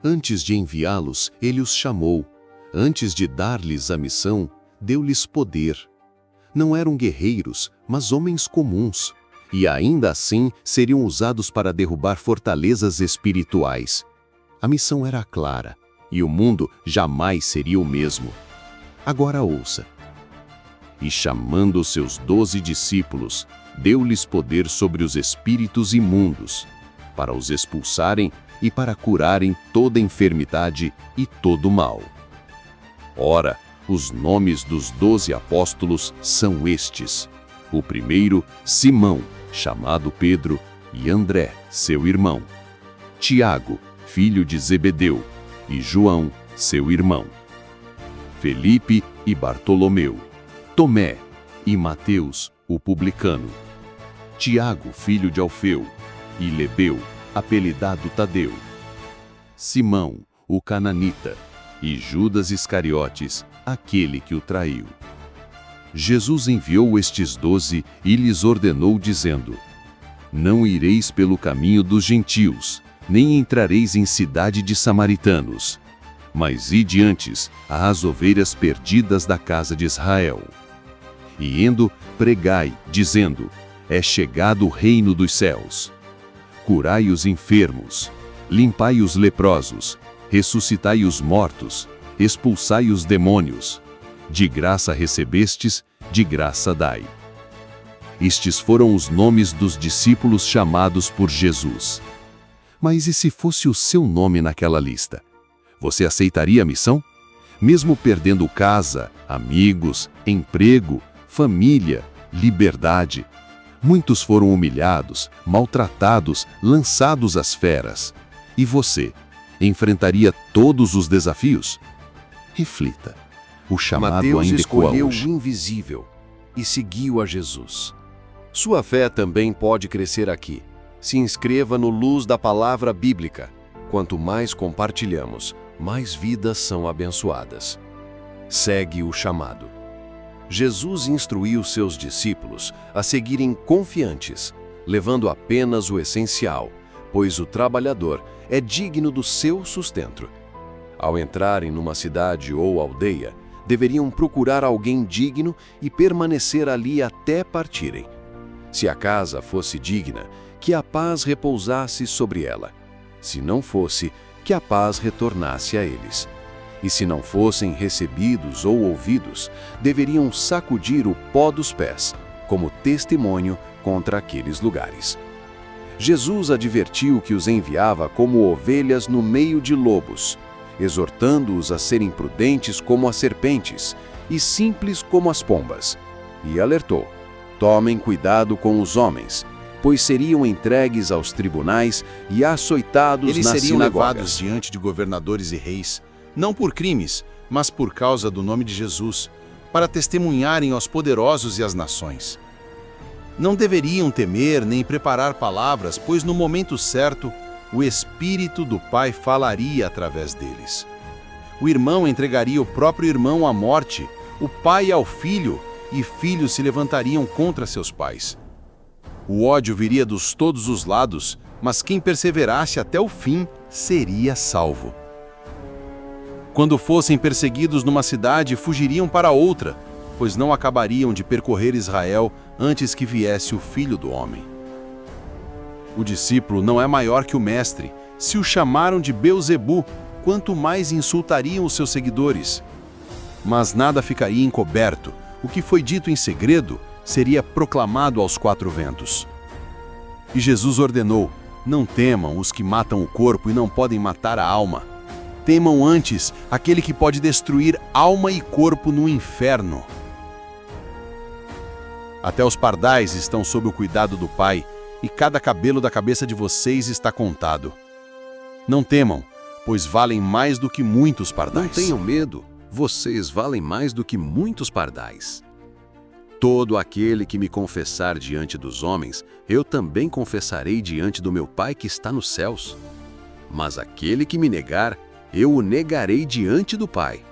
Antes de enviá-los, ele os chamou. Antes de dar-lhes a missão, deu-lhes poder. Não eram guerreiros, mas homens comuns. E ainda assim seriam usados para derrubar fortalezas espirituais. A missão era clara, e o mundo jamais seria o mesmo. Agora ouça. E chamando os seus 12 discípulos, deu-lhes poder sobre os espíritos imundos, para os expulsarem e para curarem toda enfermidade e todo mal. Ora, os nomes dos 12 apóstolos são estes. O primeiro, Simão, chamado Pedro, e André, seu irmão. Tiago, filho de Zebedeu, e João, seu irmão. Felipe e Bartolomeu. Tomé e Mateus, o publicano. Tiago, filho de Alfeu, e Lebeu, apelidado Tadeu. Simão, o cananita, e Judas Iscariotes, aquele que o traiu. Jesus enviou estes 12 e lhes ordenou, dizendo: Não ireis pelo caminho dos gentios, nem entrareis em cidade de samaritanos, mas ide antes às ovelhas perdidas da casa de Israel. E indo, pregai, dizendo: É chegado o reino dos céus. Curai os enfermos, limpai os leprosos, ressuscitai os mortos, expulsai os demônios. De graça recebestes, de graça dai. Estes foram os nomes dos discípulos chamados por Jesus. Mas e se fosse o seu nome naquela lista? Você aceitaria a missão? Mesmo perdendo casa, amigos, emprego, família, liberdade. Muitos foram humilhados, maltratados, lançados às feras. E você, enfrentaria todos os desafios? Reflita. O chamado Mateus ainda ecoa escolheu o hoje. invisível e seguiu a Jesus. Sua fé também pode crescer aqui. Se inscreva no Luz da Palavra Bíblica. Quanto mais compartilhamos, mais vidas são abençoadas. Segue o chamado. Jesus instruiu seus discípulos a seguirem confiantes, levando apenas o essencial, pois o trabalhador é digno do seu sustento. Ao entrarem numa cidade ou aldeia, deveriam procurar alguém digno e permanecer ali até partirem. Se a casa fosse digna, que a paz repousasse sobre ela. Se não fosse, que a paz retornasse a eles. E se não fossem recebidos ou ouvidos, deveriam sacudir o pó dos pés, como testemunho contra aqueles lugares. Jesus advertiu que os enviava como ovelhas no meio de lobos, exortando-os a serem prudentes como as serpentes e simples como as pombas. E alertou: tomem cuidado com os homens, pois seriam entregues aos tribunais e açoitados Eles nas seriam sinagogas. levados diante de governadores e reis, não por crimes, mas por causa do nome de Jesus, para testemunharem aos poderosos e às nações. Não deveriam temer nem preparar palavras, pois no momento certo, o Espírito do Pai falaria através deles. O irmão entregaria o próprio irmão à morte, o pai ao filho, e filhos se levantariam contra seus pais. O ódio viria dos todos os lados, mas quem perseverasse até o fim seria salvo. Quando fossem perseguidos numa cidade, fugiriam para outra, pois não acabariam de percorrer Israel antes que viesse o Filho do Homem. O discípulo não é maior que o mestre. Se o chamaram de Beelzebu, quanto mais insultariam os seus seguidores. Mas nada ficaria encoberto. O que foi dito em segredo seria proclamado aos 4 ventos. E Jesus ordenou: não temam os que matam o corpo e não podem matar a alma. Temam antes aquele que pode destruir alma e corpo no inferno. Até os pardais estão sob o cuidado do Pai, e cada cabelo da cabeça de vocês está contado. Não temam, pois valem mais do que muitos pardais. Não tenham medo, vocês valem mais do que muitos pardais. Todo aquele que me confessar diante dos homens, eu também confessarei diante do meu Pai que está nos céus. Mas aquele que me negar, eu o negarei diante do Pai.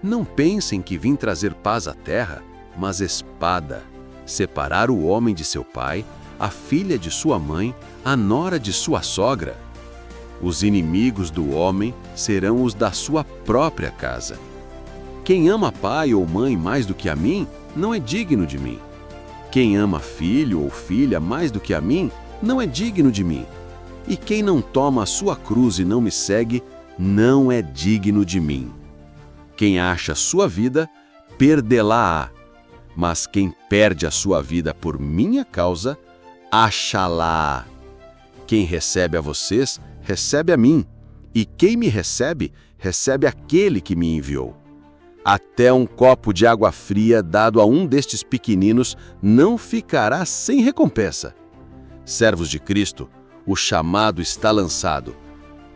Não pensem que vim trazer paz à terra, mas espada, separar o homem de seu pai, a filha de sua mãe, a nora de sua sogra. Os inimigos do homem serão os da sua própria casa. Quem ama pai ou mãe mais do que a mim, não é digno de mim. Quem ama filho ou filha mais do que a mim, não é digno de mim. E quem não toma a sua cruz e não me segue, não é digno de mim. Quem acha a sua vida, perdê-la-á. Mas quem perde a sua vida por minha causa, achá-la-á. Quem recebe a vocês, recebe a mim. E quem me recebe, recebe aquele que me enviou. Até um copo de água fria dado a um destes pequeninos não ficará sem recompensa. Servos de Cristo, o chamado está lançado.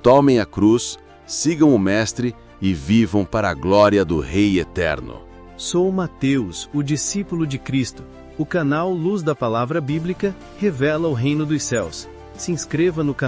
Tomem a cruz, sigam o Mestre e vivam para a glória do Rei Eterno. Sou Mateus, o discípulo de Cristo. O canal Luz da Palavra Bíblica revela o reino dos céus. Se inscreva no canal.